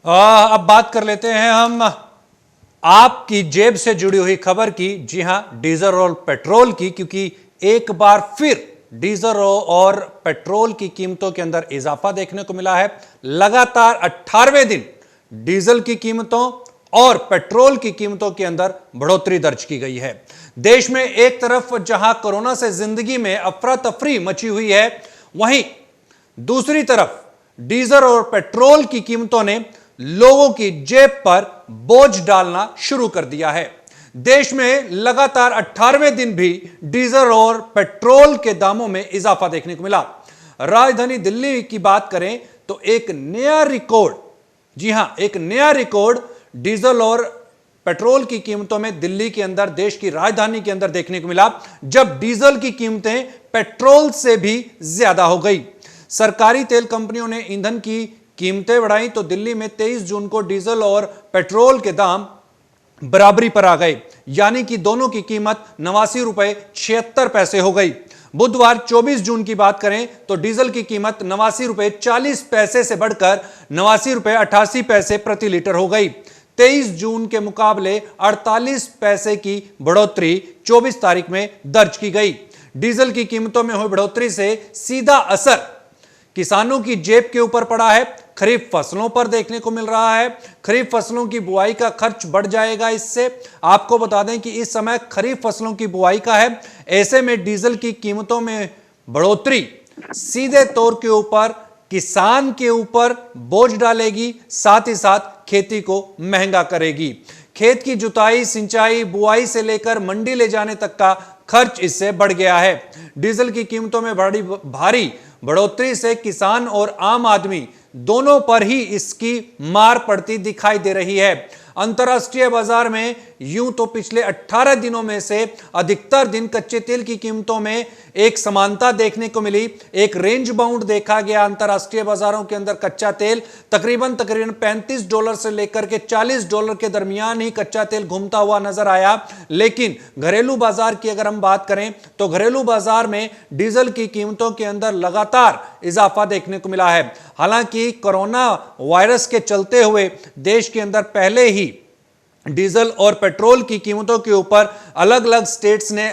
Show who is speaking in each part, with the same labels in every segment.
Speaker 1: अब बात कर लेते हैं हम आपकी जेब से जुड़ी हुई खबर की। जी हां, डीजल और पेट्रोल की, क्योंकि एक बार फिर डीजल और पेट्रोल की कीमतों के अंदर इजाफा देखने को मिला है। लगातार 18वें दिन डीजल की कीमतों और पेट्रोल की कीमतों के अंदर बढ़ोतरी दर्ज की गई है। देश में एक तरफ जहां कोरोना से जिंदगी में अफरा तफरी मची हुई है, वहीं दूसरी तरफ डीजल और पेट्रोल की कीमतों ने लोगों की जेब पर बोझ डालना शुरू कर दिया है। देश में लगातार 18वें दिन भी डीजल और पेट्रोल के दामों में इजाफा देखने को मिला। राजधानी दिल्ली की बात करें तो एक नया रिकॉर्ड, जी हां, एक नया रिकॉर्ड डीजल और पेट्रोल की कीमतों में दिल्ली के अंदर, देश की राजधानी के अंदर देखने को मिला, जब डीजल की कीमतें पेट्रोल से भी ज्यादा हो गई। सरकारी तेल कंपनियों ने ईंधन की कीमतें बढ़ाई तो दिल्ली में 23 जून को डीजल और पेट्रोल के दाम बराबरी पर आ गए, यानी कि दोनों की कीमत 89 रुपए 76 पैसे हो गई। बुधवार 24 जून की बात करें तो डीजल की कीमत 89 रुपए 40 पैसे से बढ़कर 89 रुपए 88 पैसे प्रति लीटर हो गई। 23 जून के मुकाबले 48 पैसे की बढ़ोतरी 24 तारीख में दर्ज की गई। डीजल की कीमतों में हुई बढ़ोतरी से सीधा असर किसानों की जेब के ऊपर पड़ा है। खरीफ फसलों पर देखने को मिल रहा है। खरीफ फसलों की बुआई का खर्च बढ़ जाएगा। इससे आपको बता दें कि इस समय खरीफ फसलों की बुआई का है। ऐसे में डीजल की कीमतों में बढ़ोतरी सीधे तौर के ऊपर किसान के ऊपर बोझ डालेगी, साथ ही साथ खेती को महंगा करेगी। खेत की जुताई, सिंचाई, बुआई से लेकर मंडी ले जाने तक का खर्च इससे बढ़ गया है। डीजल की कीमतों में भारी बढ़ोतरी से किसान और आम आदमी दोनों पर ही इसकी मार पड़ती दिखाई दे रही है। अंतर्राष्ट्रीय बाजार में यूं तो पिछले 18 दिनों में से अधिकतर दिन कच्चे तेल की कीमतों में एक समानता देखने को मिली। एक रेंज बाउंड देखा गया। अंतर्राष्ट्रीय बाजारों के अंदर कच्चा तेल तकरीबन $35 से लेकर के $40 के दरमियान ही कच्चा तेल घूमता हुआ नजर आया। लेकिन घरेलू बाजार की अगर हम बात करें तो घरेलू बाजार में डीजल की कीमतों के अंदर लगातार इजाफा देखने को मिला है। हालांकि कोरोना वायरस के चलते हुए देश के अंदर पहले ही डीजल और पेट्रोल की कीमतों के ऊपर अलग अलग स्टेट्स ने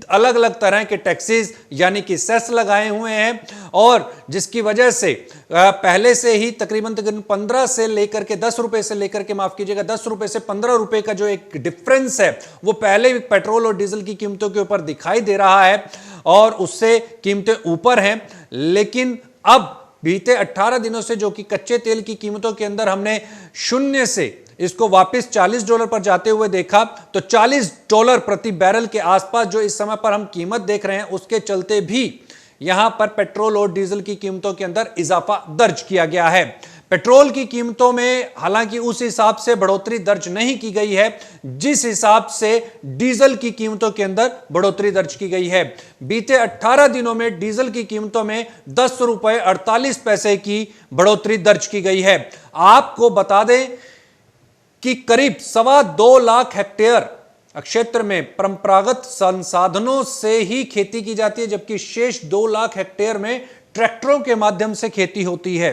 Speaker 1: अलग अलग तरह के टैक्सेस यानी कि सेस लगाए हुए हैं, और जिसकी वजह से पहले से ही तकरीबन 15 से लेकर के 10 रुपए से लेकर के, माफ कीजिएगा, 10 रुपए से 15 रुपए का जो एक डिफरेंस है वो पहले भी पेट्रोल और डीजल की कीमतों के ऊपर दिखाई दे रहा है और उससे कीमतें ऊपर हैं। लेकिन अब बीते 18 दिनों से जो कि कच्चे तेल की कीमतों के अंदर हमने शून्य से इसको वापस $40 पर जाते हुए देखा, तो $40 प्रति बैरल के आसपास जो इस समय पर हम कीमत देख रहे हैं, उसके चलते भी यहां पर पेट्रोल और डीजल की कीमतों के अंदर इजाफा दर्ज किया गया है। पेट्रोल की कीमतों में हालांकि उस हिसाब से बढ़ोतरी दर्ज नहीं की गई है जिस हिसाब से डीजल की कीमतों के अंदर बढ़ोतरी दर्ज की गई है। बीते 18 दिनों में डीजल की कीमतों में 10 रुपए 48 पैसे की बढ़ोतरी दर्ज की गई है। आपको बता दें कि करीब 2.25 लाख हेक्टेयर क्षेत्र में परंपरागत संसाधनों से ही खेती की जाती है, जबकि शेष 2 लाख हेक्टेयर में ट्रैक्टरों के माध्यम से खेती होती है।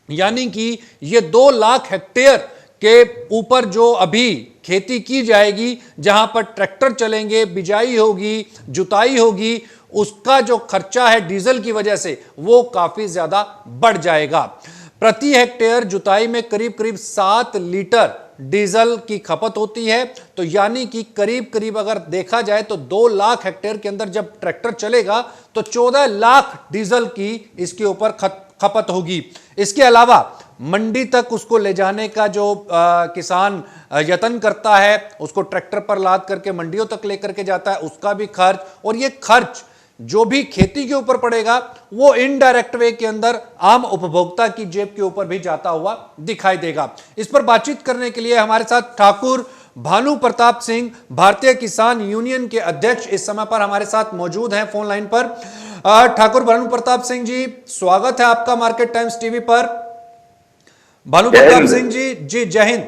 Speaker 1: यानी कि ये 2 लाख हेक्टेयर के ऊपर जो अभी खेती की जाएगी, जहां पर ट्रैक्टर चलेंगे, बिजाई होगी, जुताई होगी, उसका जो खर्चा है डीजल की वजह से वो काफी ज्यादा बढ़ जाएगा। प्रति हेक्टेयर जुताई में करीब करीब 7 लीटर डीजल की खपत होती है। तो यानी कि करीब करीब अगर देखा जाए तो 2 लाख हेक्टेयर के अंदर जब ट्रैक्टर चलेगा तो 14 लाख डीजल की इसके ऊपर खपत होगी। इसके अलावा मंडी तक उसको ले जाने का जो किसान यत्न करता है, उसको ट्रैक्टर पर लाद करके मंडियों तक लेकर के जाता है, उसका भी खर्च, और ये खर्च जो भी खेती के ऊपर पड़ेगा वो इनडायरेक्ट वे के अंदर आम उपभोक्ता की जेब के ऊपर भी जाता हुआ दिखाई देगा। इस पर बातचीत करने के लिए हमारे साथ ठाकुर भानु प्रताप सिंह, भारतीय किसान यूनियन के अध्यक्ष, इस समय पर हमारे साथ मौजूद हैं फोन लाइन पर। ठाकुर भानु प्रताप सिंह जी, स्वागत है आपका मार्केट टाइम्स टीवी पर। भानु प्रताप सिंह जी जय हिंद।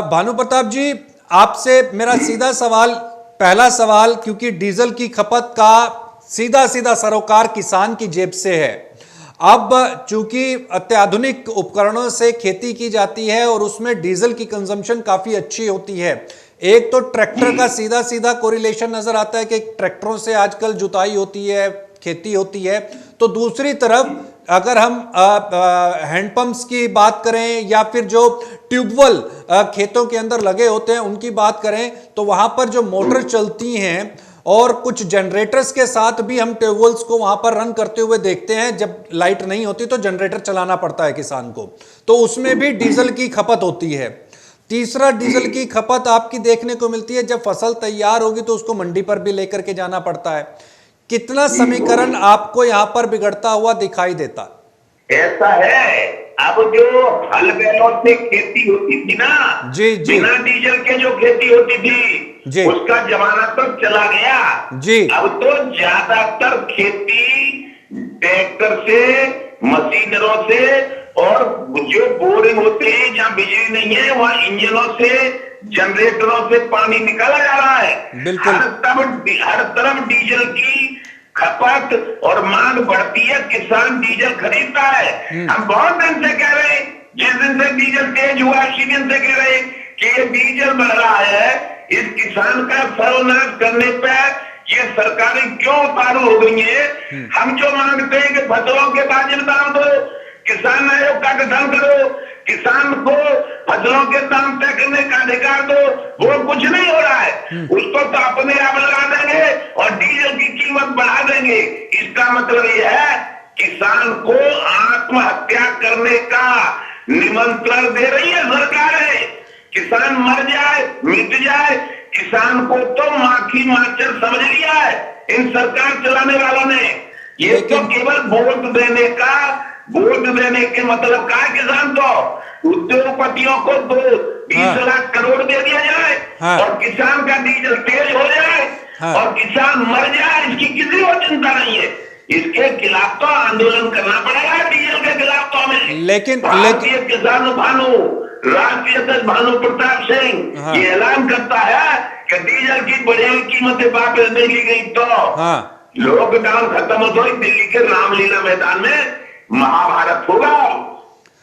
Speaker 1: भानु प्रताप जी, आपसे मेरा सीधा सवाल, पहला सवाल, क्योंकि डीजल की खपत का सीधा सीधा सरोकार किसान की जेब से है। अब चूंकि अत्याधुनिक उपकरणों से खेती की जाती है और उसमें डीजल की कंजम्पशन काफी अच्छी होती है। एक तो ट्रैक्टर का सीधा सीधा कोरिलेशन नजर आता है कि ट्रैक्टरों से आजकल जुताई होती है, खेती होती है। तो दूसरी तरफ अगर हम हैंडपंप्स की बात करें या फिर जो ट्यूबवेल खेतों के अंदर लगे होते हैं उनकी बात करें, तो वहां पर जो मोटर चलती हैं और कुछ जनरेटर्स के साथ भी हम ट्यूबवेल्स को वहां पर रन करते हुए देखते हैं। जब लाइट नहीं होती तो जनरेटर चलाना पड़ता है किसान को, तो उसमें भी डीजल की खपत होती है। तीसरा, डीजल की खपत आपकी देखने को मिलती है जब फसल तैयार होगी तो उसको मंडी पर भी लेकर के जाना पड़ता है। कितना समीकरण आपको यहां पर बिगड़ता हुआ दिखाई देता?
Speaker 2: ऐसा है, अब जो हल बैलों से खेती होती थी ना,
Speaker 1: जी जी,
Speaker 2: बिना डीजल के जो खेती होती थी
Speaker 1: जी,
Speaker 2: उसका जमाना तो चला गया
Speaker 1: जी।
Speaker 2: अब तो ज्यादातर खेती ट्रैक्टर से, मशीनरों से, और जो बोरिंग होते हैं जहाँ बिजली नहीं है वहां इंजनों से, जनरेटरों से पानी निकाला जा रहा है।
Speaker 1: बिल्कुल।
Speaker 2: हर तरफ डीजल की खपत और मांग बढ़ती है, किसान डीजल खरीदता है। हम बहुत दिन से कह रहे हैं, जिस दिन से डीजल तेज हुआ उसी दिन से कह रहे हैं कि ये डीजल बढ़ रहा है, इस किसान का सर्वनाश करने पर ये सरकारें क्यों उतारू हो गई है। हम जो मांगते हैं कि फसलों के वाजिब दाम दो, किसान आयोग का गठन करो, किसान को फसलों के दाम तय करने का अधिकार दो, वो कुछ नहीं हो रहा है। उसको तो अपने आप लगा देंगे और डीजल की कीमत बढ़ा देंगे। इसका मतलब यह है किसान को आत्महत्या करने का निमंत्रण दे रही है सरकारें। किसान मर जाए, मिट जाए, किसान को तो माखी माचर समझ लिया है इन सरकार चलाने वालों ने। ये तो केवल वोट देने के मतलब का है किसान को। उद्योगपतियों को 20 लाख करोड़ दे दिया जाए और किसान का डीजल तेज हो जाए और किसान मर जाए, इसकी किसी को चिंता नहीं है। इसके खिलाफ तो आंदोलन करना पड़ेगा, डीजल के खिलाफ तो हमें।
Speaker 1: लेकिन
Speaker 2: भारतीय किसान भानु, राष्ट्रीय अध्यक्ष भानु प्रताप सिंह ये ऐलान करता है कि डीजल की बढ़ी कीमतें वापस नहीं ली गई तो लॉकडाउन खत्म हो तो दिल्ली के रामलीला मैदान में महाभारत होगा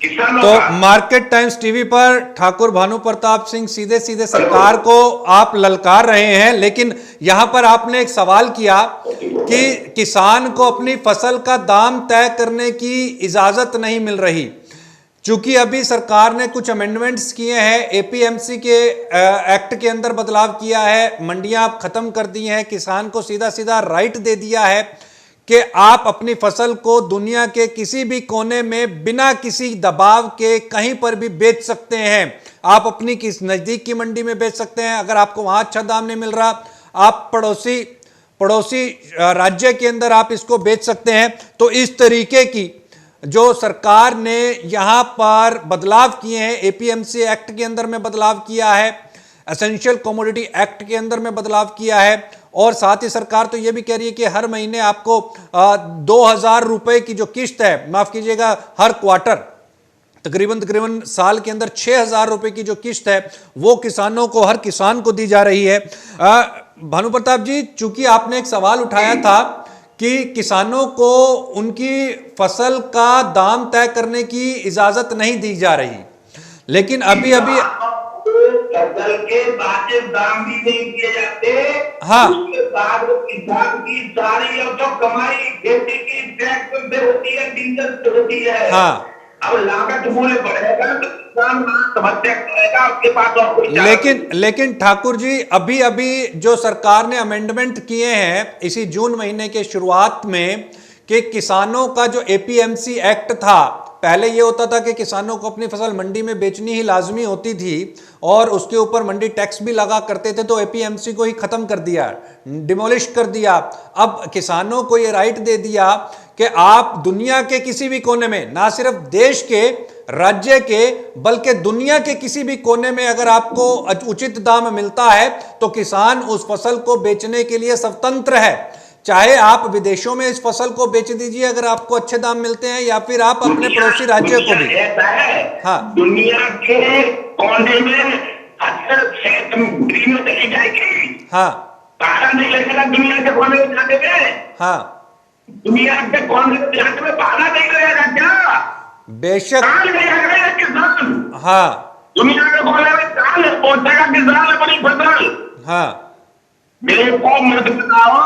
Speaker 2: किसानों
Speaker 1: तो
Speaker 2: का।
Speaker 1: मार्केट टाइम्स टीवी पर ठाकुर भानु प्रताप सिंह सीधे सीधे सरकार को आप ललकार रहे हैं, लेकिन यहां पर आपने एक सवाल किया कि किसान को अपनी फसल का दाम तय करने की इजाजत नहीं मिल रही। चूंकि अभी सरकार ने कुछ अमेंडमेंट्स किए हैं, एपीएमसी के एक्ट के अंदर बदलाव किया है, मंडियां खत्म कर दी हैं, किसान को सीधा सीधा राइट दे दिया है कि आप अपनी फसल को दुनिया के किसी भी कोने में बिना किसी दबाव के कहीं पर भी बेच सकते हैं। आप अपनी किस नजदीक की मंडी में बेच सकते हैं। अगर आपको वहां अच्छा दाम नहीं मिल रहा, आप पड़ोसी राज्य के अंदर आप इसको बेच सकते हैं। तो इस तरीके की जो सरकार ने यहां पर बदलाव किए हैं, एपीएमसी एक्ट के अंदर में बदलाव किया है, एसेंशियल कमोडिटी एक्ट के अंदर में बदलाव किया है, और साथ ही सरकार तो यह भी कह रही है कि हर महीने आपको 2000 रुपए की जो किस्त है, माफ कीजिएगा हर क्वार्टर, तकरीबन साल के अंदर 6000 रुपए की जो किस्त है वो किसानों को, हर किसान को दी जा रही है। भानु प्रताप जी, चूंकि आपने एक सवाल उठाया था कि किसानों को उनकी फसल का दाम तय करने की इजाजत नहीं दी जा रही, लेकिन अभी
Speaker 2: फसल के वाजिब दाम भी नहीं दिए जाते। उसके बाद किसान की सारी अब तो कमाई खेती की ट्रैक्टर से होती है, डीजल से होती है। अब लागत मूल्य बढ़ेगा तो किसान आत्महत्या करेगा, उसके पास और कोई
Speaker 1: लेकिन ठाकुर जी, अभी जो सरकार ने अमेंडमेंट किए हैं इसी जून महीने के शुरुआत में कि किसानों का जो एपीएमसी एक्ट था, पहले यह होता था कि किसानों को अपनी फसल मंडी में बेचनी ही लाजमी होती थी और उसके ऊपर मंडी टैक्स भी लगा करते थे, तो एपीएमसी को ही खत्म कर दिया, डिमोलिश कर दिया। अब किसानों को यह राइट दे दिया कि आप दुनिया के किसी भी कोने में, ना सिर्फ देश के, राज्य के, बल्कि दुनिया के किसी भी कोने में अगर आपको उचित दाम मिलता है तो किसान उस फसल को बेचने के लिए स्वतंत्र है। चाहे आप विदेशों में इस फसल को बेच दीजिए अगर आपको अच्छे दाम मिलते हैं, या फिर आप अपने पड़ोसी राज्य को भी।
Speaker 2: दुनिया के कोने में चली जाएगी। तारा नहीं लगेगा दुनिया के कोने में जाने में। दुनिया के कोने में जाने में बाधा नहीं लगेगा।
Speaker 1: बेशक।
Speaker 2: कहाँ ले जाएगा ये किसान?
Speaker 1: हाँ
Speaker 2: दुनिया के कोने में कहाँ ले पहुंचेगा किसान अपनी फसल?
Speaker 1: हाँ
Speaker 2: बेवकूफ मत बनाओ।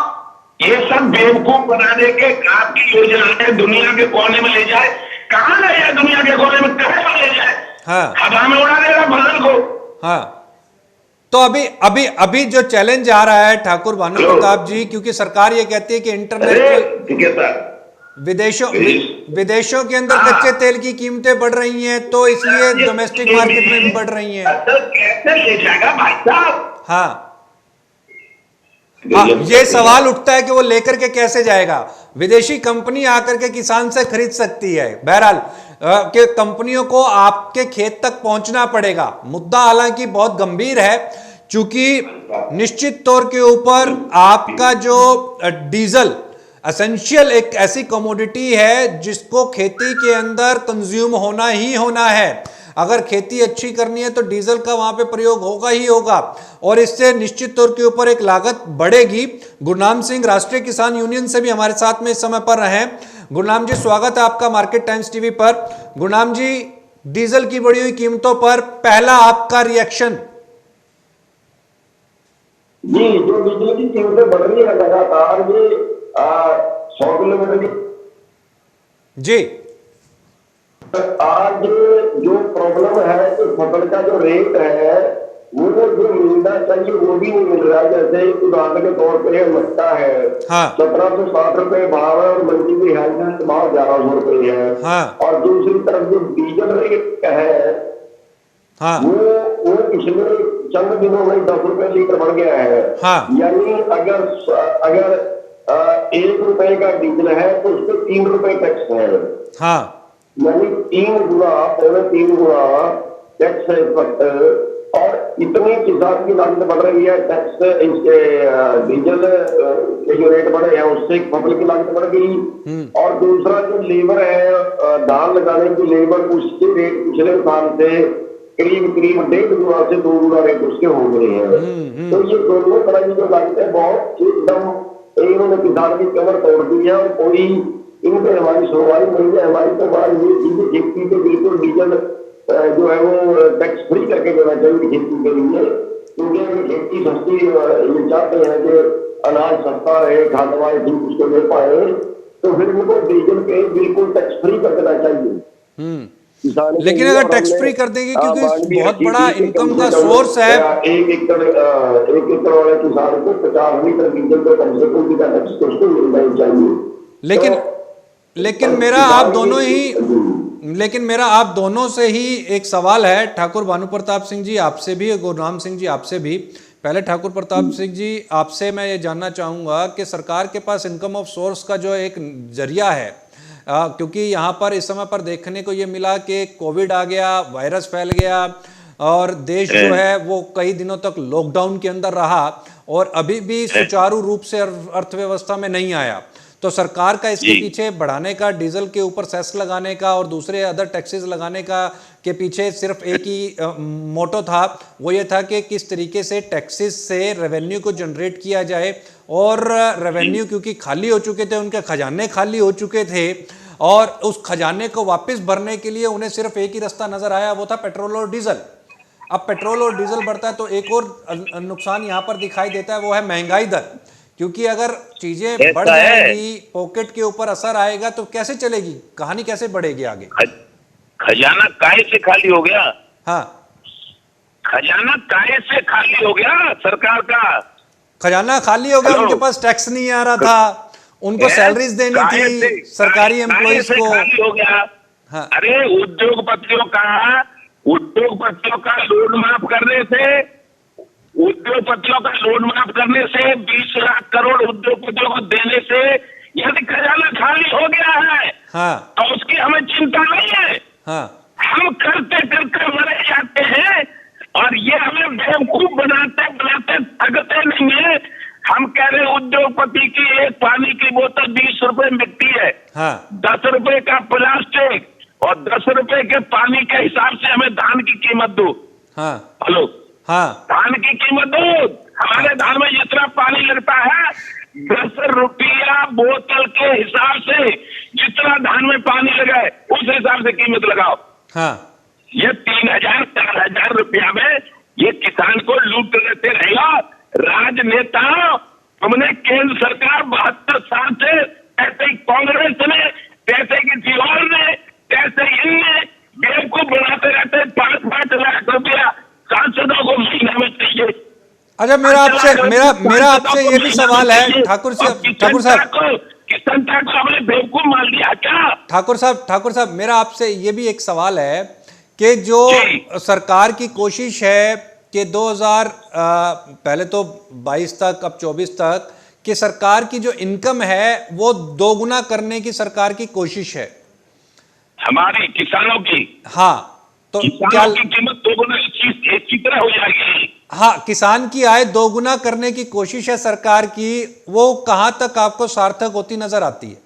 Speaker 2: ये सब बेवकूफ बनाने के आपकी योजना है, दुनिया के कोने में ले जाए। कहाँ ले जाए दुनिया के कोने में? कहाँ ले जाए?
Speaker 1: हाँ
Speaker 2: हवा में उड़ा देगा फसल को।
Speaker 1: हाँ। तो अभी अभी अभी जो चैलेंज आ रहा है ठाकुर भानु प्रताप जी, क्योंकि सरकार ये कहती है कि इंटरनेशनल
Speaker 2: ठीक है सर,
Speaker 1: विदेशों के अंदर कच्चे तेल की कीमतें बढ़ रही हैं, तो इसलिए डोमेस्टिक मार्केट में भी बढ़ रही हैं।
Speaker 2: कैसे ले जाएगा भाई साहब?
Speaker 1: हाँ ये सवाल उठता है कि वो लेकर के कैसे जाएगा। विदेशी कंपनी आकर के किसान से खरीद सकती है, बहरहाल कि कंपनियों को आपके खेत तक पहुंचना पड़ेगा। मुद्दा हालांकि बहुत गंभीर है, क्योंकि निश्चित तौर के ऊपर आपका जो डीजल एसेंशियल एक ऐसी कमोडिटी है जिसको खेती के अंदर कंज्यूम होना ही होना है। अगर खेती अच्छी करनी है तो डीजल का वहां पे प्रयोग होगा ही होगा, और इससे निश्चित तौर के ऊपर एक लागत बढ़ेगी। गुरनाम सिंह राष्ट्रीय किसान यूनियन से भी हमारे साथ में इस समय पर रहे। गुरनाम जी, स्वागत है आपका मार्केट टाइम्स टीवी पर। गुरनाम जी, डीजल की बढ़ी हुई कीमतों पर पहला आपका रिएक्शन?
Speaker 3: जी, जो बिजली की कीमतें बढ़ रही है लगातार, ये 100 किलोमीटर की
Speaker 1: जी
Speaker 3: आज जो प्रॉब्लम है कि फसल का जो रेट है वो जो मिलना चाहिए वो भी नहीं मिल रहा है। जैसे उदाहरण के तौर पे मक्का है,
Speaker 1: हाँ
Speaker 3: 1760 रुपए भाव है और मंडी में हाईएस्ट भाव 1100 रुपए है।
Speaker 1: हाँ
Speaker 3: और दूसरी तरफ जो डीजल रेट है
Speaker 1: हाँ
Speaker 3: वो पिछले चंद दिनों में 10 रुपए लीटर बढ़ गया है।
Speaker 1: हाँ।
Speaker 3: यानी अगर 1 रुपए का डीजल है तो उस पर 3 रुपए टैक्स है।
Speaker 1: हाँ
Speaker 3: यानी 3 गुना, पौने 3 गुना टैक्स है इस वक्त। और इतनी किसान की लागत बढ़ रही है, टैक्स इसके डीजल के जो रेट बढ़े हैं उससे फसल की लागत बढ़ गई। और दूसरा जो लेबर है, धान लगाने की लेबर, उसके रेट पिछले साल से करीब 1.5 गुना से 2 गुना रेट उसके हो गए हैं। तो ये दोनों तरह की जो लागतें बहुत एकदम इन्होंने किसान की कमर तोड़ दी है और कोई इन पे हमारी सुनवाई नहीं है। हमारी तो बात ये थी कि खेती पे बिल्कुल डीजल जो है वो टैक्स फ्री करके देना चाहिए खेती के लिए, क्योंकि खेती सस्ती ये चाहते हैं कि अनाज सस्ता रहे, खाद दवाई ठीक उसको ले पाए, तो फिर उनको डीजल पे बिल्कुल टैक्स फ्री कर देना चाहिए।
Speaker 1: लेकिन अगर टैक्स फ्री कर देंगे, क्योंकि बहुत बड़ा इनकम का सोर्स है।
Speaker 3: 1 एकड़ वाले किसान को 50 लीटर डीजल पे कम से कम का टैक्स उसको मिलना चाहिए।
Speaker 1: लेकिन मेरा आप दोनों से ही एक सवाल है, ठाकुर भानु प्रताप सिंह जी आपसे भी, गुरनाम सिंह जी आपसे भी। पहले ठाकुर प्रताप सिंह जी, आपसे मैं ये जानना चाहूँगा कि सरकार के पास इनकम ऑफ सोर्स का जो एक जरिया है, क्योंकि यहाँ पर इस समय पर देखने को ये मिला कि कोविड आ गया, वायरस फैल गया और देश जो है वो कई दिनों तक लॉकडाउन के अंदर रहा और अभी भी सुचारू रूप से अर्थव्यवस्था में नहीं आया। तो सरकार का इसके पीछे बढ़ाने का, डीजल के ऊपर सेस लगाने का और दूसरे अदर टैक्सेस लगाने का के पीछे सिर्फ एक ही मोटो था, वो ये था कि किस तरीके से टैक्सेस से रेवेन्यू को जनरेट किया जाए। और रेवेन्यू क्योंकि खाली हो चुके थे, उनके खजाने खाली हो चुके थे, और उस खजाने को वापस भरने के लिए उन्हें सिर्फ एक ही रास्ता नजर आया, वो था पेट्रोल और डीजल। अब पेट्रोल और डीजल बढ़ता है तो एक और नुकसान यहाँ पर दिखाई देता है, वो है महंगाई दर। क्योंकि अगर चीजें बढ़ जाएंगी, पॉकेट के ऊपर असर आएगा, तो कैसे चलेगी कहानी, कैसे बढ़ेगी आगे?
Speaker 2: खजाना काहे से खाली हो गया?
Speaker 1: हाँ,
Speaker 2: खजाना काहे से खाली हो गया? सरकार का
Speaker 1: खजाना खाली हो गया, उनके पास टैक्स नहीं आ रहा था, उनको सैलरीज देनी थी सरकारी एम्प्लॉइज को।
Speaker 2: खाली हो गया।
Speaker 1: हाँ।
Speaker 2: अरे उद्योगपतियों का लोन माफ करने से, उद्योगपतियों का लोन माफ करने से 20 लाख करोड़ उद्योगपतियों को देने से यदि खजाना खाली हो गया है,
Speaker 1: हाँ,
Speaker 2: तो उसकी हमें चिंता नहीं है।
Speaker 1: हाँ,
Speaker 2: हम करते करते मरे जाते हैं और ये हमें बेवकूफ बनाते थकते नहीं है। हम कह रहे उद्योगपति की एक पानी की बोतल 20 रुपए बिकती है,
Speaker 1: हाँ,
Speaker 2: 10 रुपए का प्लास्टिक और 10 रुपए के पानी के हिसाब से हमें धान की कीमत दो।
Speaker 1: हाँ,
Speaker 2: हेलो,
Speaker 1: हाँ,
Speaker 2: धान की कीमत दो। हमारे धान में जितना पानी लगता है 10 रुपया बोतल के हिसाब से जितना धान में पानी लगा है उस उस हिसाब से कीमत लगाओ।
Speaker 1: हाँ
Speaker 2: ये 3,000 4,000 रुपया में ये किसान को लूट लेते रहेगा। राजनेता हमने केंद्र सरकार 72 साल से, ऐसे ही कांग्रेस ने, कैसे किसी और ने, कैसे इनने बेवकूफ बनाते रहते। 5-5 लाख रुपया सांसदों को महीने में चाहिए।
Speaker 1: अच्छा, मेरा आपसे ये भी सवाल है ठाकुर साहब,
Speaker 2: किसान को हमने बेवकूफ मान लिया क्या?
Speaker 1: ठाकुर साहब, मेरा आपसे ये भी एक सवाल है कि जो सरकार की कोशिश है कि 2000 पहले तो 22 तक, अब 24 तक, कि सरकार की जो इनकम है वो दोगुना करने की सरकार की कोशिश है
Speaker 2: हमारी किसानों की।
Speaker 1: हाँ, तो क्या
Speaker 2: की कीमत दोगुना इसी तरह हो जाएगी?
Speaker 1: हाँ, किसान की आय दोगुना करने की कोशिश है सरकार की, वो कहां तक आपको सार्थक होती नजर आती है?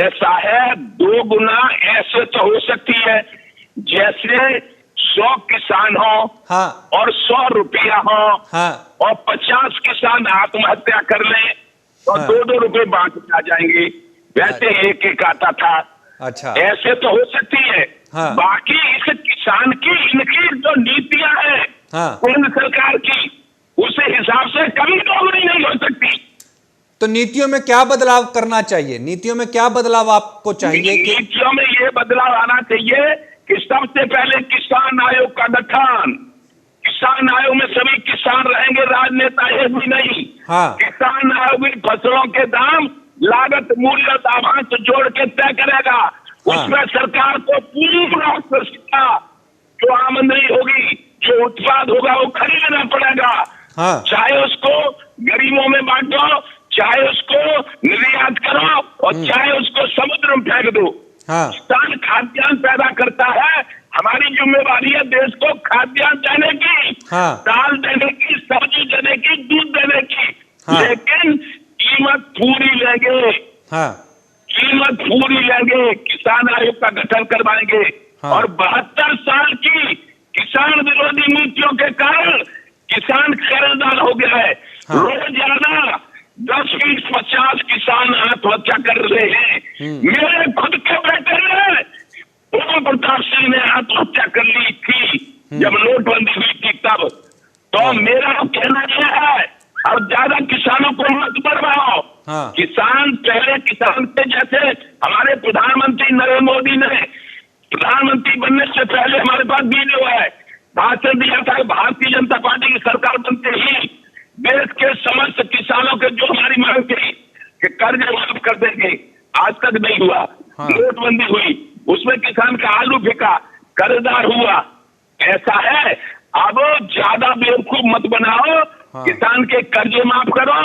Speaker 2: ऐसा है, 2 गुना ऐसे तो हो सकती है जैसे 100 किसान हो,
Speaker 1: हाँ,
Speaker 2: और 100 रुपया हो,
Speaker 1: हाँ,
Speaker 2: और 50 किसान आत्महत्या कर ले तो
Speaker 1: हाँ,
Speaker 2: 2-2 रुपए बांट आ जाएंगे। वैसे एक आता था।
Speaker 1: अच्छा,
Speaker 2: ऐसे तो हो सकती है।
Speaker 1: हाँ,
Speaker 2: बाकी इस किसान की इनकी जो नीतियां हैं
Speaker 1: हाँ,
Speaker 2: केंद्र सरकार की, उस हिसाब से कभी दोगुनी नहीं हो सकती।
Speaker 1: तो नीतियों में क्या बदलाव करना चाहिए? नीतियों में क्या बदलाव आपको चाहिए कि
Speaker 2: नीतियों में ये बदलाव आना चाहिए कि सबसे पहले किसान आयोग का गठन। किसान आयोग में सभी किसान रहेंगे, राजनेता एक भी नहीं।
Speaker 1: हाँ,
Speaker 2: किसान आयोग भी फसलों के दाम, लागत, मूल्य, लाभांश जोड़ के तय करेगा। उसमें सरकार को पूरी राष्ट्रीय जो आमदनी होगी, जो उत्पाद होगा, वो खरीदना पड़ेगा।
Speaker 1: हाँ,
Speaker 2: चाहे उसको गरीबों में बांटो, चाहे उसको निर्यात करो, और चाहे उसको समुद्र में फेंक दो।
Speaker 1: हाँ,
Speaker 2: किसान खाद्यान्न पैदा करता है, हमारी जिम्मेवारी है देश को खाद्यान्न देने की,
Speaker 1: हाँ,
Speaker 2: दाल देने की, सब्जी देने की, दूध देने की।
Speaker 1: हाँ,
Speaker 2: लेकिन कीमत पूरी लेंगे,
Speaker 1: हाँ,
Speaker 2: कीमत पूरी लेंगे। किसान आयोग का गठन करवाएंगे।
Speaker 1: हाँ,
Speaker 2: और 72 साल की किसान विरोधी नीतियों के कारण किसान कर्जदार हो गया है।
Speaker 1: हाँ,
Speaker 2: रोजाना 10-20-50 किसान आत्महत्या कर रहे हैं। मेरे खुद के बेटे ने, ओम प्रताप सिंह ने आत्महत्या कर ली थी जब नोटबंदी हुई थी तब। तो मेरा कहना यह है, और ज्यादा किसानों को मत बढ़ाओ।
Speaker 1: हाँ,
Speaker 2: किसान पहले किसान थे। जैसे हमारे प्रधानमंत्री नरेंद्र मोदी ने प्रधानमंत्री बनने से पहले हमारे पास वीडियो है, भाषण दिया था, भारतीय जनता पार्टी की सरकार बनते ही देश के समस्त किसानों के जो हमारी मांग थी कि कर्ज माफ कर देंगे, आज तक नहीं हुआ।
Speaker 1: हाँ,
Speaker 2: नोटबंदी हुई, उसमें किसान का आलू बिका, कर्जदार हुआ। ऐसा है, अब ज्यादा बेवकूफ मत बनाओ।
Speaker 1: हाँ,
Speaker 2: किसान के कर्जे माफ करो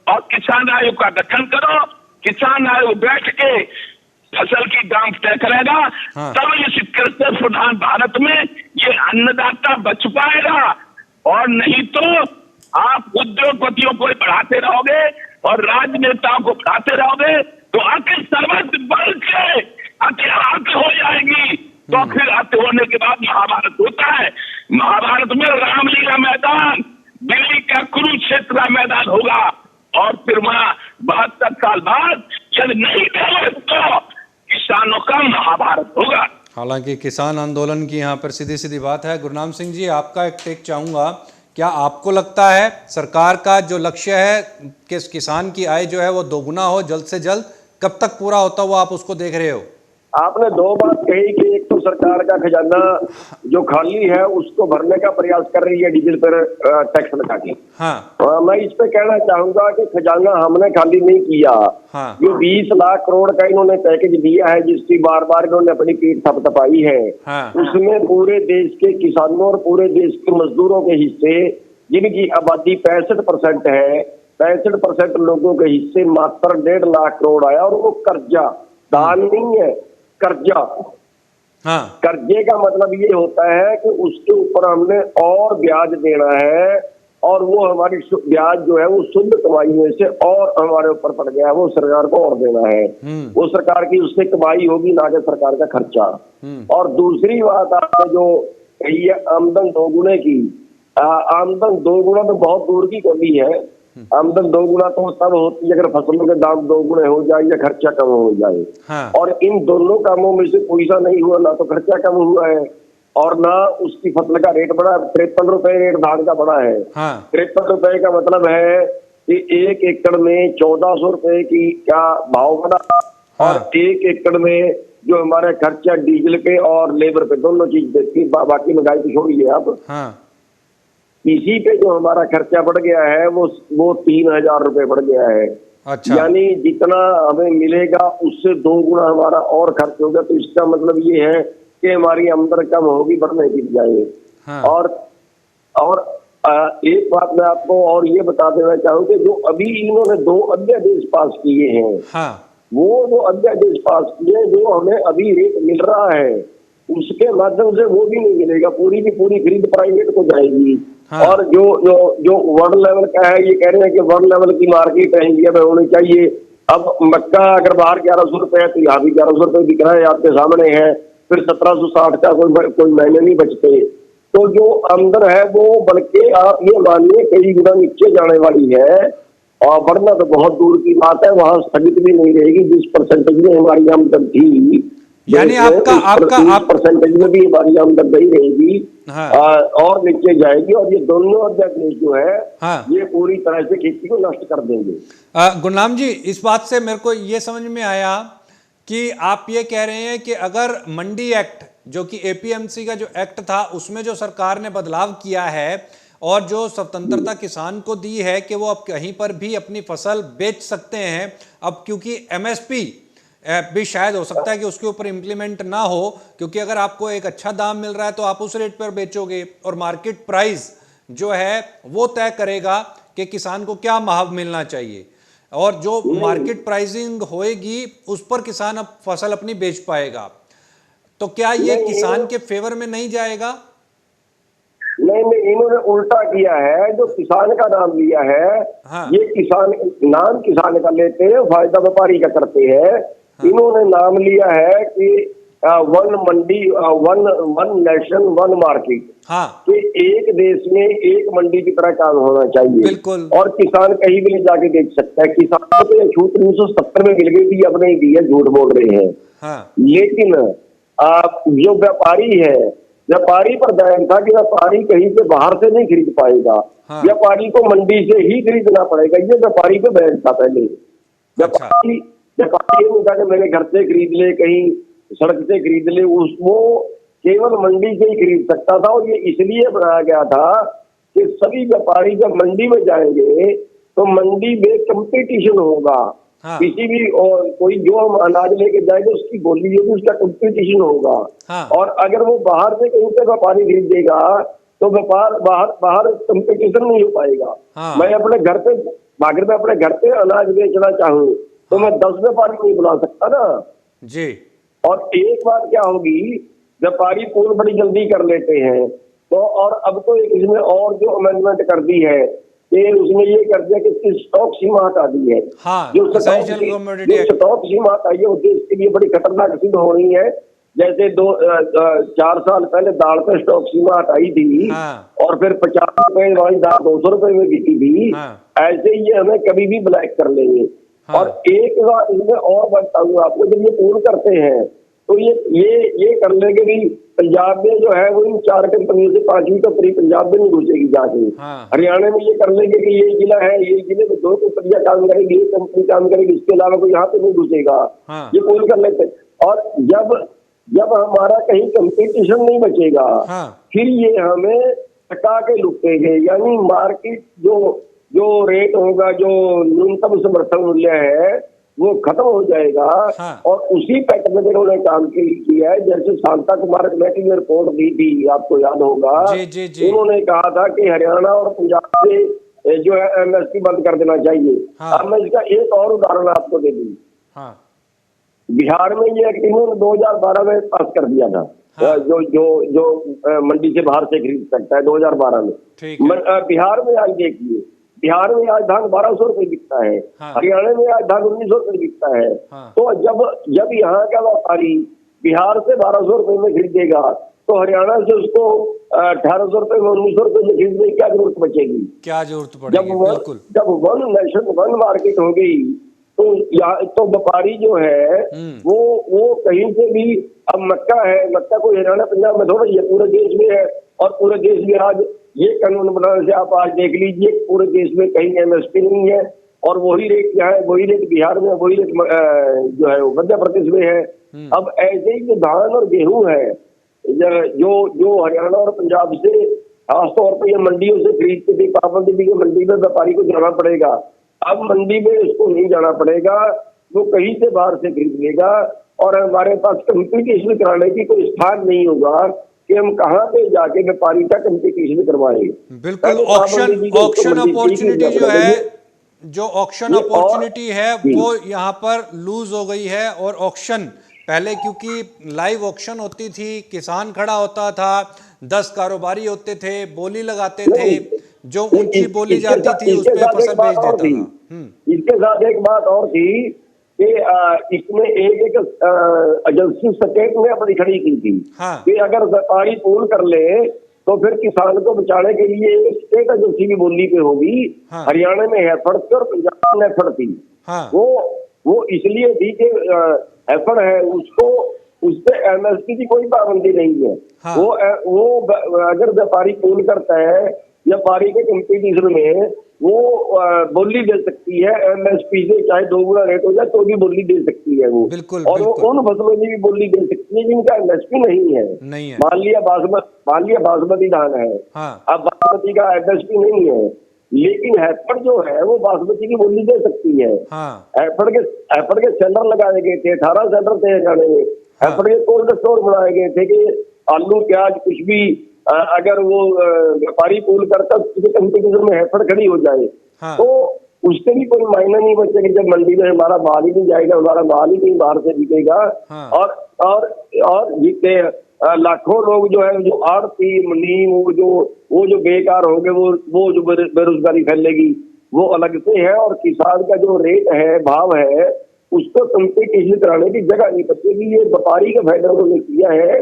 Speaker 2: और किसान आयोग का गठन करो। किसान आयोग बैठ के फसल की दाम तय करेगा।
Speaker 1: हाँ,
Speaker 2: तब इस कृषि प्रधान भारत में ये अन्नदाता बच पाएगा। और नहीं तो आप उद्योगपतियों को बढ़ाते रहोगे और राजनेताओं को बढ़ाते रहोगे तो आखिर सर्वत्र बल के हत्या हो जाएगी। तो फिर हत्या होने के बाद महाभारत होता है। महाभारत में रामलीला मैदान, दिल्ली का कुरुक्षेत्र का मैदान होगा। और फिर वहां 72 साल बाद जब नहीं थे तो किसानों का महाभारत होगा।
Speaker 1: हालांकि किसान आंदोलन की यहाँ पर सीधी सीधी बात है। गुरनाम सिंह जी, आपका एक टेक चाहूंगा, क्या आपको लगता है सरकार का जो लक्ष्य है कि किसान की आय जो है वो दोगुना हो जल्द से जल्द, कब तक पूरा होता हुआ आप उसको देख रहे हो?
Speaker 3: आपने 2 बात कही कि एक तो सरकार का खजाना जो खाली है उसको भरने का प्रयास कर रही है डीजल पर टैक्स लगा के।
Speaker 1: हाँ,
Speaker 3: मैं इस पे कहना चाहूंगा कि खजाना हमने खाली नहीं किया।
Speaker 1: हाँ,
Speaker 3: जो 20 लाख करोड़ का इन्होंने पैकेज दिया है, जिसकी बार बार इन्होंने अपनी पीठ थपथपाई है,
Speaker 1: हाँ,
Speaker 3: उसमें पूरे देश के किसानों और पूरे देश के मजदूरों के हिस्से, जिनकी आबादी 65% है, 65% लोगों के हिस्से मात्र 1.5 लाख करोड़ आया। और वो कर्जा, दान नहीं है, कर्जा।
Speaker 1: हाँ,
Speaker 3: कर्जे का मतलब ये होता है कि उसके ऊपर हमने और ब्याज देना है, और वो हमारी ब्याज जो है वो शुद्ध कमाई में से और हमारे ऊपर पड़ गया है, वो सरकार को और देना है। वो सरकार की उससे कमाई होगी, ना कि सरकार का खर्चा। और दूसरी बात आपने जो कही है आमदन दोगुने की, आमदन दोगुना तो बहुत दूर की कमी है। आमदन दोगुना तो तब होती है अगर फसलों के दाम दोगुने हो जाए या खर्चा कम हो जाए।
Speaker 1: हाँ
Speaker 3: और इन दोनों कामों में से कोई सा नहीं हुआ, ना तो खर्चा कम हुआ है और ना उसकी फसल का रेट बढ़ा। 53 रुपए रेट धान का बढ़ा है।
Speaker 1: हाँ
Speaker 3: 53 रुपए का मतलब है कि 1 एकड़ में 1400 रुपए की क्या भाव बढ़ा। और
Speaker 1: हाँ।
Speaker 3: 1 एकड़ में जो हमारा खर्चा डीजल पे और लेबर पे दोनों चीज देखी, बाकी महंगाई तो छोड़िए आप,
Speaker 1: हाँ
Speaker 3: इसी पे जो हमारा खर्चा बढ़ गया है वो 3000 रुपए बढ़ गया है।
Speaker 1: अच्छा
Speaker 3: यानी जितना हमें मिलेगा उससे 2 गुना हमारा और खर्च होगा। तो इसका मतलब ये है कि हमारी आमदन कम होगी, बढ़ने की बजाय।
Speaker 1: हाँ
Speaker 3: और एक बात मैं आपको और ये बता देना चाहूँ कि जो अभी इन्होंने 2 अध्यादेश पास किए हैं,
Speaker 1: हाँ
Speaker 3: वो जो अध्यादेश पास किए, जो हमें अभी रेट मिल रहा है उसके माध्यम से वो भी नहीं मिलेगा। पूरी की पूरी खरीद प्राइवेट को जाएगी।
Speaker 1: हाँ।
Speaker 3: और जो जो जो वर्ल्ड लेवल का है, ये कह रहे हैं कि वर्ल्ड लेवल की मार्केट है इंडिया में होनी चाहिए। अब मक्का अगर बाहर 1100 रुपए है तो यहाँ भी 1100 रुपए दिख रहा है, आपके सामने है। फिर 1760 का कोई महीने नहीं बचते। तो जो आमदन है वो बल्कि आप ये मानिए कई गुना नीचे जाने वाली है। और बढ़ना तो बहुत दूर की बात है, वहां स्थगित भी नहीं रहेगी। जिस परसेंटेज में हमारी आमदन थी,
Speaker 1: यानी आपका
Speaker 3: परसेंटेज में भी हमारी आमदन नहीं रहेगी।
Speaker 1: हाँ
Speaker 3: और नीचे जाएगी। और ये दोनों अध्यादेश जो है,
Speaker 1: हाँ।
Speaker 3: ये पूरी तरह से खेती को नष्ट कर देंगे।
Speaker 1: गुरनाम जी, इस बात से मेरे को ये समझ में आया कि आप ये कह रहे हैं कि अगर मंडी एक्ट, जो कि एपीएमसी का जो एक्ट था, उसमें जो सरकार ने बदलाव किया है और जो स्वतंत्रता किसान को दी है कि वो अब कहीं पर भी अपनी फसल बेच सकते हैं, अब क्योंकि एमएसपी भी शायद हो सकता है कि उसके ऊपर इम्प्लीमेंट ना हो, क्योंकि अगर आपको एक अच्छा दाम मिल रहा है तो आप उस रेट पर बेचोगे और मार्केट प्राइस जो है वो तय करेगा कि किसान को क्या भाव मिलना चाहिए। और जो मार्केट प्राइसिंग होएगी उस पर किसान अब फसल अपनी बेच पाएगा। तो क्या ये किसान के फेवर में नहीं जाएगा?
Speaker 3: नहीं, इन्होंने उल्टा किया है। जो किसान का नाम लिया है,
Speaker 1: हाँ।
Speaker 3: ये नाम किसान का लेते हैं, फायदा व्यापारी का करते हैं। हाँ। इन्होंने नाम लिया है कि वन मंडी, वन नेशन वन मार्केट।
Speaker 1: हाँ।
Speaker 3: तो एक देश में एक मंडी की तरह काम होना चाहिए।
Speaker 1: बिल्कुल।
Speaker 3: और किसान कहीं भी नहीं जाके बेच सकता है। किसान को ये छूट 1970 में मिल गई थी, अब नहीं दी है, झूठ बोल रहे हैं।
Speaker 1: हाँ।
Speaker 3: लेकिन जो व्यापारी है, व्यापारी पर दायन था कि व्यापारी कहीं से बाहर से नहीं खरीद पाएगा।
Speaker 1: हाँ।
Speaker 3: व्यापारी को मंडी से ही खरीदना पड़ेगा। ये व्यापारी पे बैन था पहले। व्यापारी नहीं था कि मेरे घर से खरीद ले, कहीं सड़क से खरीद ले, वो केवल मंडी से ही खरीद सकता था। और ये इसलिए बनाया गया था कि सभी व्यापारी जब मंडी में जाएंगे तो मंडी में कंपटीशन होगा।
Speaker 1: हाँ।
Speaker 3: किसी भी और कोई जो हम अनाज लेके जाएंगे उसकी बोली होगी, उसका कंपटीशन होगा।
Speaker 1: हाँ।
Speaker 3: और अगर वो बाहर से कहीं से व्यापारी खरीदेगा तो व्यापार बाहर कंपटीशन नहीं हो पाएगा।
Speaker 1: हाँ।
Speaker 3: मैं अपने घर पे, अगर मैं अपने घर पे अनाज बेचना चाहूँ तो मैं 10 व्यापारी नहीं बुला सकता ना
Speaker 1: जी।
Speaker 3: और एक बात क्या होगी, व्यापारी पूर्ण बड़ी जल्दी कर लेते हैं। तो और अब तो एक इसमें और जो अमेंडमेंट कर दी है कि उसमें ये कर दिया कि स्टॉक सीमा हटा दी है।
Speaker 1: हाँ,
Speaker 3: जो स्टॉक सीमा हटाई है वो देश के लिए बड़ी खतरनाक सिद्ध हो रही है। जैसे 4 साल पहले दाल पे स्टॉक सीमा हटाई थी।
Speaker 1: हाँ।
Speaker 3: और फिर 50 रुपए वाली दाल 200 रुपए में बिकी थी।
Speaker 1: हाँ।
Speaker 3: ऐसे ये हमें कभी भी ब्लैक कर लेंगे।
Speaker 1: हाँ।
Speaker 3: और एक बात इसमें और बताऊंगा आपको, जब ये पूर्ण करते हैं तो ये कर लेंगे भी। पंजाब में जो है वो इन 4 कंपनियों से 5वीं कंपनी पंजाब में नहीं घुसेगी जाके।
Speaker 1: हाँ।
Speaker 3: हरियाणा में ये कर लेंगे कि ये जिला है, ये जिले में 2 कंपनियां काम करेगी, एक कंपनी काम करेगी, इसके अलावा कोई यहाँ पे नहीं घुसेगा।
Speaker 1: हाँ।
Speaker 3: ये पूर्ण कर लेते। और जब हमारा कहीं कंपटीशन नहीं बचेगा,
Speaker 1: हाँ। फिर
Speaker 3: ये हमें टका के लुटेंगे। यानी मार्केट जो रेट होगा, जो न्यूनतम समर्थन मूल्य है, वो खत्म हो जाएगा।
Speaker 1: हाँ।
Speaker 3: और उसी पैटर्न में उन्होंने काम किया है। जैसे शांता कुमार कमेटी ने रिपोर्ट दी थी, आपको याद होगा।
Speaker 1: जी।
Speaker 3: उन्होंने कहा था कि हरियाणा और पंजाब से जो है एमएसपी बंद कर देना चाहिए।
Speaker 1: हाँ।
Speaker 3: अब मैं इसका एक और उदाहरण आपको दे दूं।
Speaker 1: हाँ।
Speaker 3: बिहार में ये एक्ट इन्होंने 2012 में पास कर दिया था।
Speaker 1: हाँ।
Speaker 3: जो मंडी से बाहर से खरीद सकता है 2012 में।
Speaker 1: ठीक है।
Speaker 3: बिहार में आज देखिए, बिहार में आज धान 1200 रुपए बिकता है।
Speaker 1: हाँ।
Speaker 3: हरियाणा में आज धान 1900 रुपए बिकता है।
Speaker 1: हाँ।
Speaker 3: तो जब यहाँ का व्यापारी बिहार से 1200 रुपए में खरीदेगा तो हरियाणा से उसको 1800 रुपए में 1900 रुपए में खरीदने की क्या जरूरत बचेगी?
Speaker 1: क्या जरूरत
Speaker 3: जब
Speaker 1: पड़ेगी, बिल्कुल।
Speaker 3: जब वन नेशन वन मार्केट हो गई तो यहाँ तो व्यापारी जो है वो कहीं से भी, अब मक्का है, मक्का कोई हरियाणा पंजाब में थोड़ा, ये पूरे देश में है। और पूरे देश में आज ये कानून बनाने से आप आज देख लीजिए पूरे देश में कहीं एमएसपी नहीं है, और वही रेट यहाँ है, वही रेट बिहार में, वही रेट जो है वो मध्य प्रदेश में है। अब ऐसे ही जो धान और गेहूं है जो हरियाणा और पंजाब से खासतौर पर ये मंडियों से खरीदते थे, पाबंदी की मंडी में व्यापारी को जाना पड़ेगा। अब मंडी में उसको नहीं जाना पड़ेगा, वो कहीं से बाहर से खरीद लेगा, और हमारे पास कंपटीशन कराने की कोई स्थान नहीं होगा कि हम कहाँ पे जाके व्यापारी का कंपटीशन करवाएं।
Speaker 1: बिल्कुल। ऑक्शन अपॉर्चुनिटी जो है, जो ऑक्शन अपॉर्चुनिटी है वो यहाँ पर लूज हो गई है। और ऑक्शन पहले क्योंकि लाइव ऑक्शन होती थी, किसान खड़ा होता था, 10 कारोबारी होते थे, बोली लगाते थे, जो ऊंची बोली जाती थी उस पे फसल बेच देता था।
Speaker 3: इसके साथ एक बात और थी कि इसमें एक एजेंसी स्टेट ने अपनी खड़ी की थी कि अगर व्यापारी पूल कर ले तो फिर किसान को बचाने के लिए एक स्टेट एजेंसी की बोली पे होगी। हरियाणा में हैफड़ थी और पंजाब में हैफड़ थी। वो इसलिए थी कि हैफड़ है, उसको उस पे एमएसपी की कोई पाबंदी नहीं है। वो अगर व्यापारी पूल करता है, व्यापारी के कंपटीशन में वो बोली दे सकती है एमएसपी से, चाहे 2 गुना रेट हो जाए तो भी बोली दे सकती है वो।
Speaker 1: बिल्कुल,
Speaker 3: और वो उन फसलों में भी बोली दे सकती है जिनका एमएसपी नहीं है। मान लिया बासमती धान है, अब बासमती का एमएसपी नहीं है, लेकिन हैफड़ जो है वो बासमती की बोली दे सकती है। हैफड़ के सेंटर लगाए गए थे, 18 सेंटर थे हरियाणा में। हैफड़ के कोल्ड स्टोर बनाए गए थे कि आलू प्याज कुछ भी अगर वो व्यापारी पूल करता उसके कंपटीशन में हैफड़ खड़ी हो जाए तो उससे भी कोई मायना नहीं बचेगा। जब मंडी में हमारा माल ही नहीं जाएगा, हमारा माल ही नहीं बाहर से बिकेगा। और जितने लाखों लोग जो है, जो आड़ती मुनीम, वो जो बेकार होंगे, वो जो बेरोजगारी फैलेगी वो अलग से है। और किसान का जो रेट है, भाव है, उसको कंपटीशन कराने की जगह नहीं बचेगी। ये व्यापारी का फायदा उन्होंने किया है।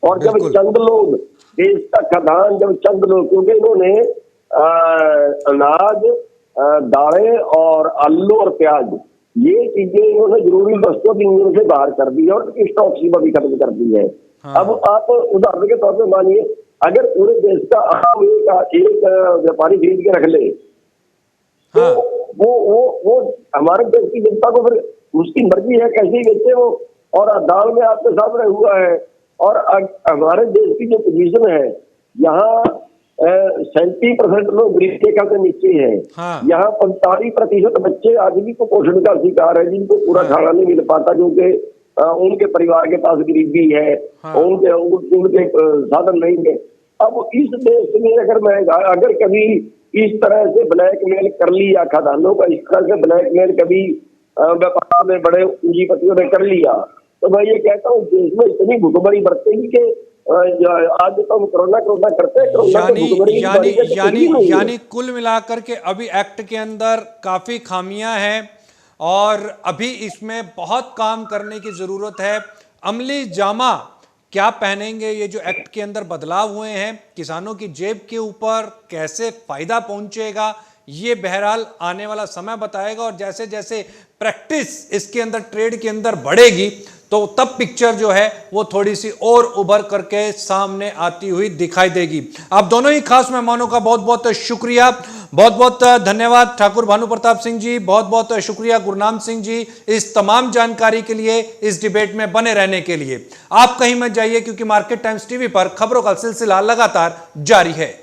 Speaker 3: और जब चंद लोग देश का खदान, जब चंद लोग, क्योंकि इन्होंने अनाज, दालें और आलू और प्याज, ये चीजें इन्होंने जरूरी वस्तुओं की इन्होंने से बाहर कर दी है और स्टॉक सीमा भी खत्म कर दी है। अब आप उदाहरण के तौर पर मानिए, अगर पूरे देश का आम एक व्यापारी खरीद के रख ले तो वो हमारे देश की जनता को फिर उसकी मर्जी है कैसे ही बेचे वो। और दाल में आपके सामने हुआ है। और हमारे देश की जो पोजीशन है, यहाँ 37% लोग गरीबी से नीचे हैं। यहाँ 45% बच्चे आज भी कुपोषण का शिकार है, जिनको पूरा खाना नहीं मिल पाता, क्योंकि उनके परिवार के पास गरीबी है, उनके साधन नहीं है। अब इस देश में अगर कभी इस तरह से ब्लैकमेल कर लिया खदानों का, इस तरह से ब्लैकमेल कभी व्यापार में बड़े पूंजीपतियों ने कर लिया, तो मैं ये कहता हूँ देश में इतनी भुखमरी बढ़तेगी कि आज तो हम कोरोना करते हैं।
Speaker 1: यानी कुल मिलाकर के अभी एक्ट के अंदर काफी खामियां हैं और अभी इसमें बहुत काम करने की जरूरत है। अमली जामा क्या पहनेंगे ये जो एक्ट के अंदर बदलाव हुए हैं, किसानों की जेब के ऊपर कैसे फायदा पहुंचेगा, ये बहरहाल आने वाला समय बताएगा। और जैसे जैसे प्रैक्टिस इसके अंदर ट्रेड के अंदर बढ़ेगी तो तब पिक्चर जो है वो थोड़ी सी और उभर करके सामने आती हुई दिखाई देगी। आप दोनों ही खास मेहमानों का बहुत बहुत शुक्रिया, बहुत बहुत धन्यवाद। ठाकुर भानु प्रताप सिंह जी, बहुत बहुत शुक्रिया। गुरनाम सिंह जी, इस तमाम जानकारी के लिए, इस डिबेट में बने रहने के लिए। आप कहीं मत जाइए, क्योंकि मार्केट टाइम्स टीवी पर खबरों का सिलसिला लगातार जारी है।